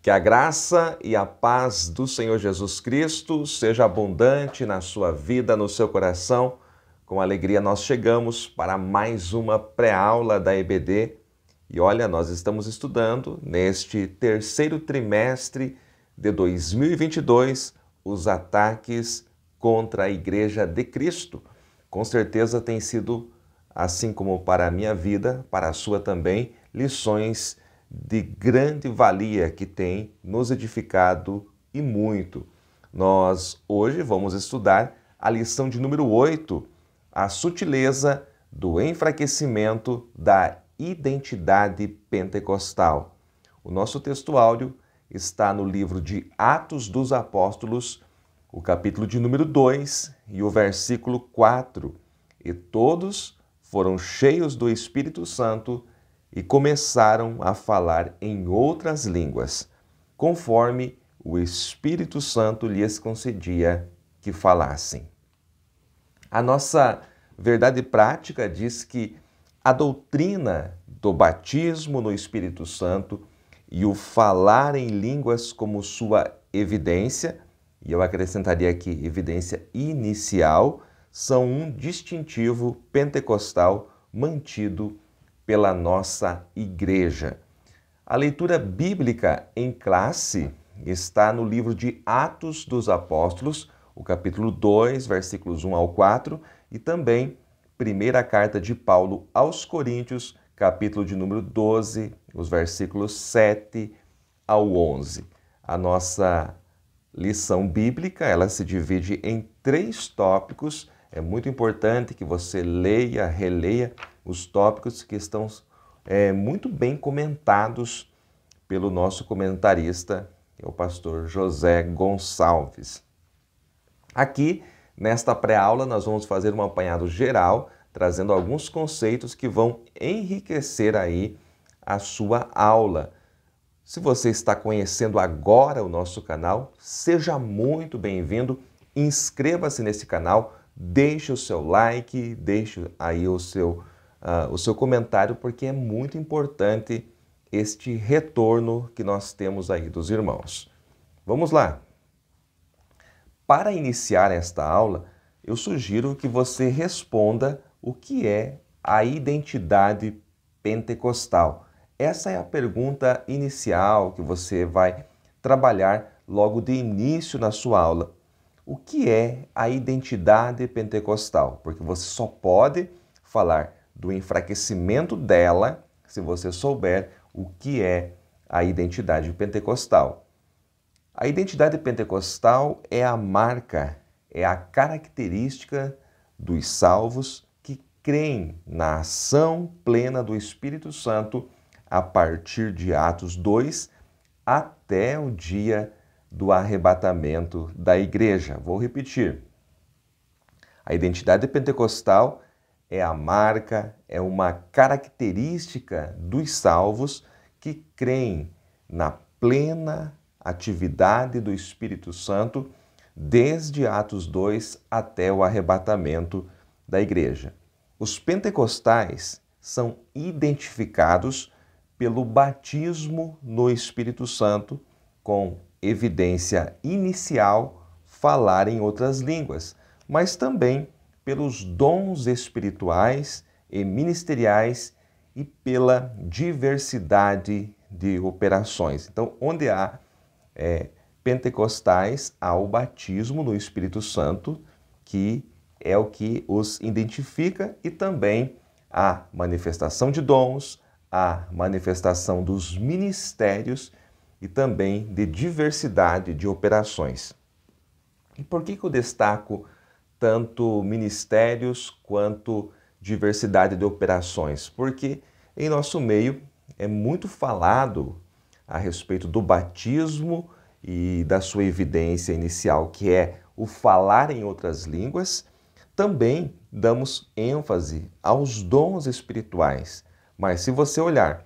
Que a graça e a paz do Senhor Jesus Cristo seja abundante na sua vida, no seu coração. Com alegria nós chegamos para mais uma pré-aula da EBD. E olha, nós estamos estudando neste terceiro trimestre de 2022 os ataques contra a Igreja de Cristo. Com certeza tem sido, assim como para a minha vida, para a sua também, lições de grande valia que tem nos edificado e muito. Nós hoje vamos estudar a lição de número 8, a sutileza do enfraquecimento da identidade pentecostal. O nosso texto áudio está no livro de Atos dos Apóstolos, o capítulo de número 2 e o versículo 4. E todos foram cheios do Espírito Santo e começaram a falar em outras línguas, conforme o Espírito Santo lhes concedia que falassem. A nossa verdade prática diz que a doutrina do batismo no Espírito Santo e o falar em línguas como sua evidência, e eu acrescentaria aqui evidência inicial, são um distintivo pentecostal mantido pela nossa igreja. A leitura bíblica em classe está no livro de Atos dos Apóstolos, o capítulo 2, versículos 1 ao 4, e também primeira carta de Paulo aos Coríntios, capítulo de número 12, os versículos 7 ao 11. A nossa lição bíblica, ela se divide em 3 tópicos. É muito importante que você leia, releia os tópicos que estão muito bem comentados pelo nosso comentarista, o pastor José Gonçalves. Aqui, nesta pré-aula, nós vamos fazer um apanhado geral, trazendo alguns conceitos que vão enriquecer aí a sua aula. Se você está conhecendo agora o nosso canal, seja muito bem-vindo, inscreva-se nesse canal, deixe o seu like, deixe aí o seu comentário, porque é muito importante este retorno que nós temos aí dos irmãos. Vamos lá! Para iniciar esta aula, eu sugiro que você responda o que é a identidade pentecostal. Essa é a pergunta inicial que você vai trabalhar logo de início na sua aula. O que é a identidade pentecostal? Porque você só pode falar do enfraquecimento dela se você souber o que é a identidade pentecostal. A identidade pentecostal é a marca, é a característica dos salvos que creem na ação plena do Espírito Santo a partir de Atos 2 até o dia do arrebatamento da igreja. Vou repetir. A identidade pentecostal é a marca, é uma característica dos salvos que creem na plena atividade do Espírito Santo desde Atos 2 até o arrebatamento da igreja. Os pentecostais são identificados pelo batismo no Espírito Santo com evidência inicial falar em outras línguas, mas também pelos dons espirituais e ministeriais e pela diversidade de operações. Então, onde há pentecostais, há o batismo no Espírito Santo, que é o que os identifica, e também a manifestação de dons, a manifestação dos ministérios e também de diversidade de operações. E por que eu destaco tanto ministérios quanto diversidade de operações? Porque em nosso meio é muito falado a respeito do batismo e da sua evidência inicial, que é o falar em outras línguas. Também damos ênfase aos dons espirituais. Mas se você olhar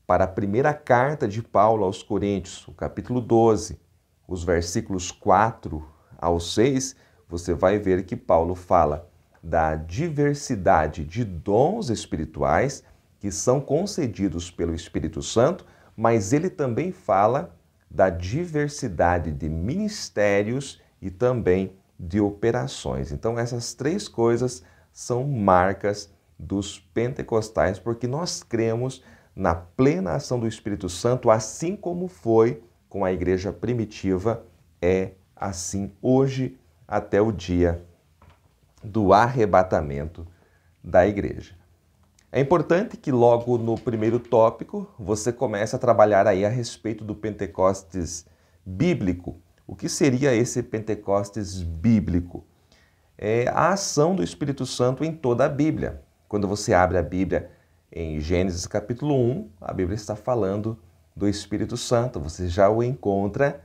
para a primeira carta de Paulo aos Coríntios, o capítulo 12, os versículos 4 ao 6, você vai ver que Paulo fala da diversidade de dons espirituais que são concedidos pelo Espírito Santo, mas ele também fala da diversidade de ministérios e também de operações. Então, essas três coisas são marcas dos pentecostais, porque nós cremos na plena ação do Espírito Santo, assim como foi com a igreja primitiva, é assim hoje até o dia do arrebatamento da igreja. É importante que logo no primeiro tópico você comece a trabalhar aí a respeito do Pentecostes bíblico. O que seria esse Pentecostes bíblico? É a ação do Espírito Santo em toda a Bíblia. Quando você abre a Bíblia em Gênesis capítulo 1, a Bíblia está falando do Espírito Santo. Você já o encontra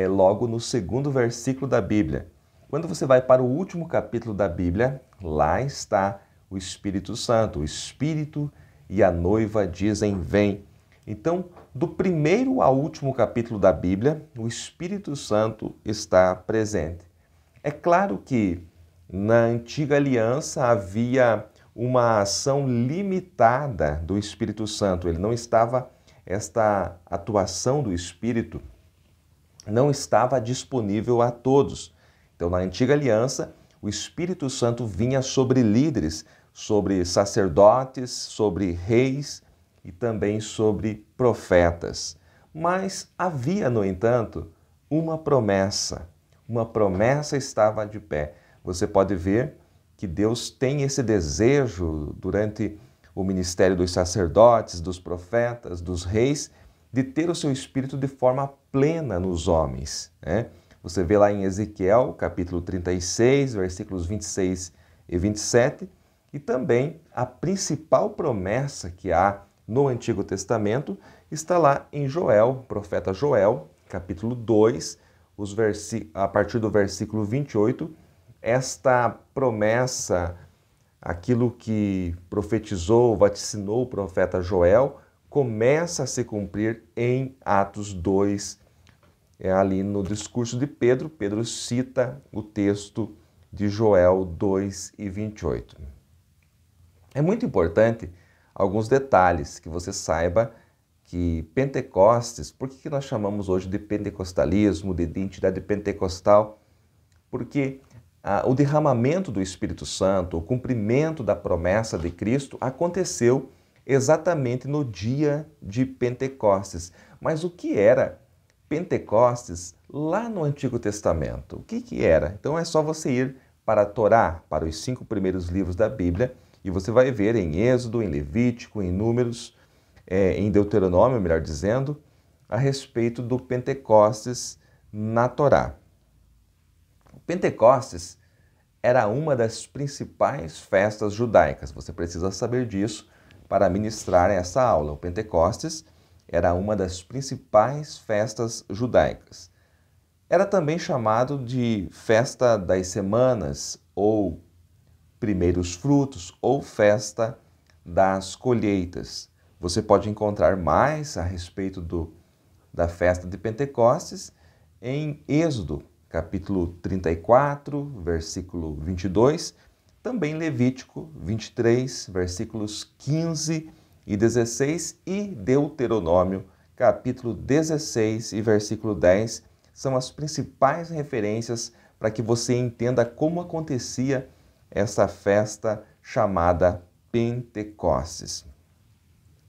logo no segundo versículo da Bíblia. Quando você vai para o último capítulo da Bíblia, lá está o Espírito Santo. O Espírito e a noiva dizem vem. Então, do primeiro ao último capítulo da Bíblia, o Espírito Santo está presente. É claro que na antiga aliança havia uma ação limitada do Espírito Santo. Esta atuação do Espírito não estava disponível a todos. Então, na antiga aliança, o Espírito Santo vinha sobre líderes, sobre sacerdotes, sobre reis e também sobre profetas. Mas havia, no entanto, uma promessa. Uma promessa estava de pé. Você pode ver que Deus tem esse desejo durante o ministério dos sacerdotes, dos profetas, dos reis, de ter o seu Espírito de forma plena nos homens, né? Você vê lá em Ezequiel, capítulo 36, versículos 26 e 27, e também a principal promessa que há no Antigo Testamento está lá em Joel, profeta Joel, capítulo 2, a partir do versículo 28, esta promessa, aquilo que profetizou, vaticinou o profeta Joel, começa a se cumprir em Atos 2, ali no discurso de Pedro. Pedro cita o texto de Joel 2 e 28. É muito importante alguns detalhes que você saiba que Pentecostes, por que nós chamamos hoje de pentecostalismo, de identidade pentecostal? Porque o derramamento do Espírito Santo, o cumprimento da promessa de Cristo aconteceu exatamente no dia de Pentecostes. Mas o que era Pentecostes lá no Antigo Testamento? O que era? Então é só você ir para a Torá, para os 5 primeiros livros da Bíblia, e você vai ver em Êxodo, em Levítico, em Números, em Deuteronômio, melhor dizendo, a respeito do Pentecostes na Torá. O Pentecostes era uma das principais festas judaicas. Você precisa saber disso para ministrar essa aula. O Pentecostes era uma das principais festas judaicas. Era também chamado de festa das semanas, ou primeiros frutos, ou festa das colheitas. Você pode encontrar mais a respeito da festa de Pentecostes em Êxodo, capítulo 34, versículo 22, também Levítico 23, versículos 15 e 16, e Deuteronômio, capítulo 16 e versículo 10, são as principais referências para que você entenda como acontecia essa festa chamada Pentecostes.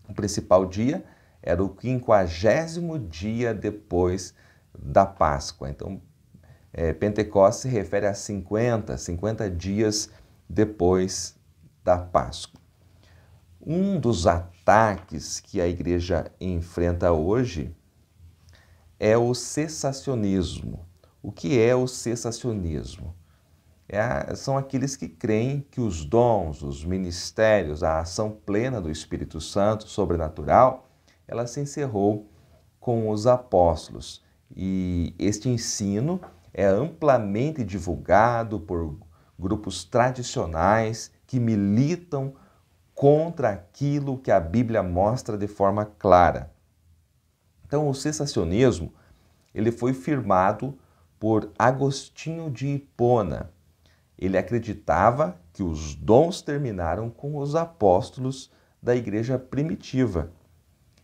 O principal dia era o 50º dia depois da Páscoa. Então, Pentecostes se refere a 50 dias depois da Páscoa. Um dos ataques que a igreja enfrenta hoje é o cessacionismo. O que é o cessacionismo? São aqueles que creem que os dons, os ministérios, a ação plena do Espírito Santo, sobrenatural, ela se encerrou com os apóstolos. E este ensino é amplamente divulgado por grupos tradicionais que militam contra aquilo que a Bíblia mostra de forma clara. Então, o cessacionismo ele foi firmado por Agostinho de Hipona. Ele acreditava que os dons terminaram com os apóstolos da igreja primitiva.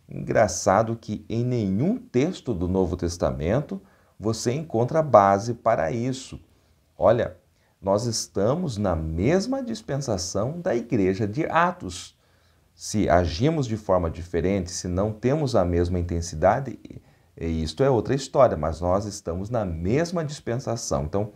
Engraçado que em nenhum texto do Novo Testamento você encontra base para isso. Olha, nós estamos na mesma dispensação da igreja de Atos. Se agimos de forma diferente, se não temos a mesma intensidade, isto é outra história, mas nós estamos na mesma dispensação. Então,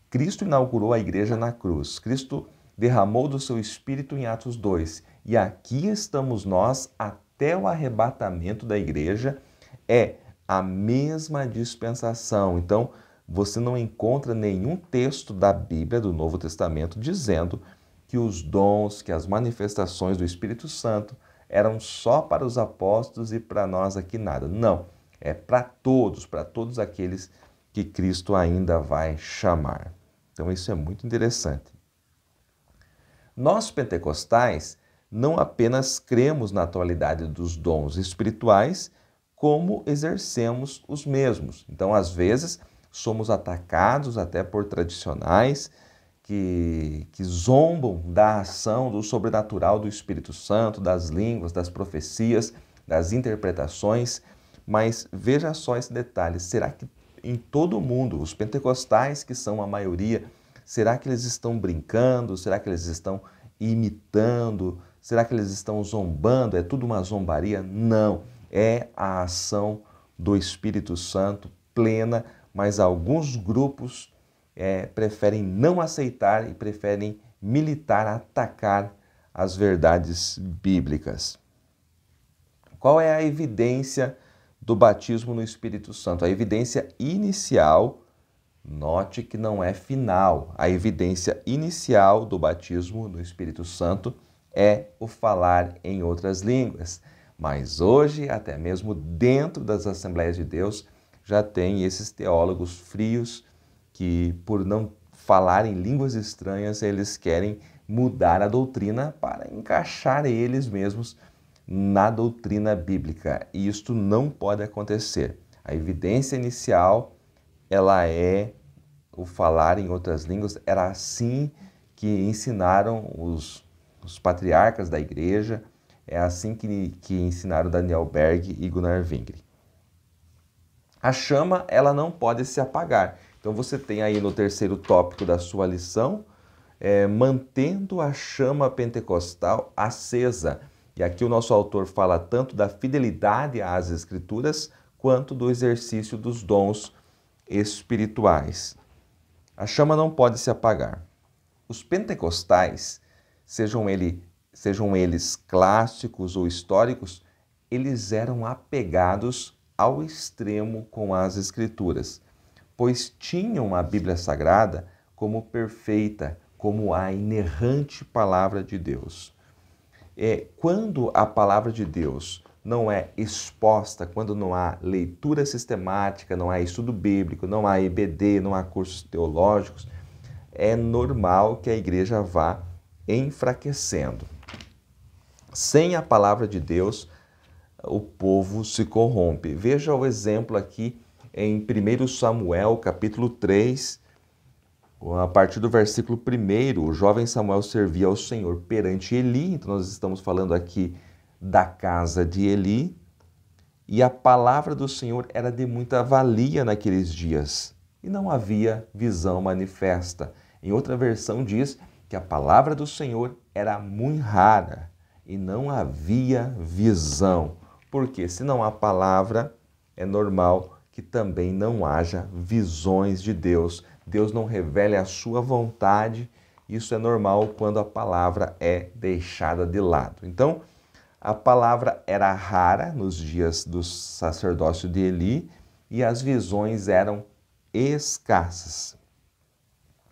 Cristo inaugurou a igreja na cruz. Cristo derramou do seu Espírito em Atos 2. E aqui estamos nós até o arrebatamento da igreja. É a mesma dispensação. Então, você não encontra nenhum texto da Bíblia, do Novo Testamento, dizendo que os dons, que as manifestações do Espírito Santo eram só para os apóstolos e para nós aqui nada. Não, é para todos aqueles que Cristo ainda vai chamar. Então isso é muito interessante. Nós pentecostais não apenas cremos na atualidade dos dons espirituais, como exercemos os mesmos. Então, às vezes, somos atacados até por tradicionais que zombam da ação do sobrenatural do Espírito Santo, das línguas, das profecias, das interpretações. Mas veja só esse detalhe, será que em todo o mundo, os pentecostais, que são a maioria, será que eles estão brincando? Será que eles estão imitando? Será que eles estão zombando? É tudo uma zombaria? Não, é a ação do Espírito Santo plena, mas alguns grupos preferem não aceitar e preferem militar, atacar as verdades bíblicas. Qual é a evidência do batismo no Espírito Santo? A evidência inicial, note que não é final, a evidência inicial do batismo no Espírito Santo é o falar em outras línguas. Mas hoje, até mesmo dentro das Assembleias de Deus, já tem esses teólogos frios que, por não falar em línguas estranhas, eles querem mudar a doutrina para encaixar eles mesmos na doutrina bíblica. E isto não pode acontecer. A evidência inicial, ela é o falar em outras línguas. Era assim que ensinaram os patriarcas da igreja, é assim que ensinaram Daniel Berg e Gunnar Wingre. A chama, ela não pode se apagar. Então você tem aí no terceiro tópico da sua lição, mantendo a chama pentecostal acesa. E aqui o nosso autor fala tanto da fidelidade às Escrituras, quanto do exercício dos dons espirituais. A chama não pode se apagar. Os pentecostais, sejam eles clássicos ou históricos, eles eram apegados ao extremo com as Escrituras, pois tinham a Bíblia Sagrada como perfeita, como a inerrante palavra de Deus. Quando a palavra de Deus não é exposta, quando não há leitura sistemática, não há estudo bíblico, não há EBD, não há cursos teológicos, é normal que a igreja vá enfraquecendo. Sem a palavra de Deus, o povo se corrompe. Veja o exemplo aqui em 1 Samuel, capítulo 3, a partir do versículo 1, o jovem Samuel servia ao Senhor perante Eli. Então nós estamos falando aqui da casa de Eli. E a palavra do Senhor era de muita valia naqueles dias. E não havia visão manifesta. Em outra versão diz que a palavra do Senhor era muito rara e não havia visão. Porque se não há palavra, é normal que também não haja visões de Deus. Deus não revela a sua vontade. Isso é normal quando a palavra é deixada de lado. Então, a palavra era rara nos dias do sacerdócio de Eli e as visões eram escassas.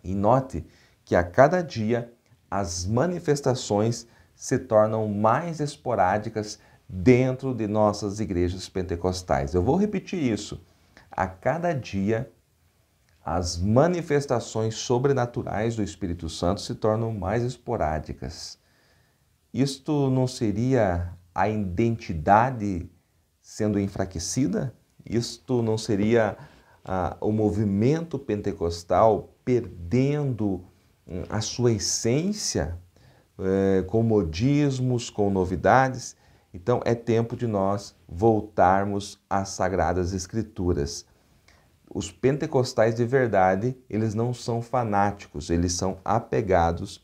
E note que a cada dia as manifestações se tornam mais esporádicas dentro de nossas igrejas pentecostais. Eu vou repetir isso. A cada dia as manifestações sobrenaturais do Espírito Santo se tornam mais esporádicas. Isto não seria a identidade sendo enfraquecida? Isto não seria o movimento pentecostal perdendo a sua essência com modismos, com novidades? Então é tempo de nós voltarmos às Sagradas Escrituras. Os pentecostais de verdade, eles não são fanáticos, eles são apegados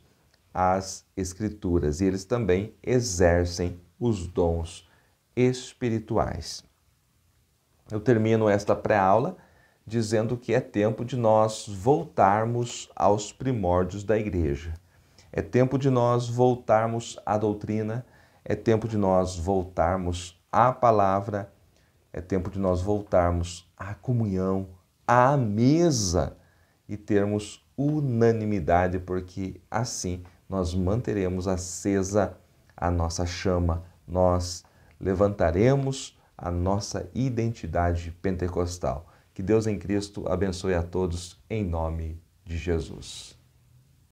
às Escrituras e eles também exercem os dons espirituais. Eu termino esta pré-aula dizendo que é tempo de nós voltarmos aos primórdios da igreja. É tempo de nós voltarmos à doutrina, é tempo de nós voltarmos à palavra, é tempo de nós voltarmos à comunhão, à mesa e termos unanimidade, porque assim nós manteremos acesa a nossa chama, nós levantaremos a nossa identidade pentecostal. Que Deus em Cristo abençoe a todos em nome de Jesus.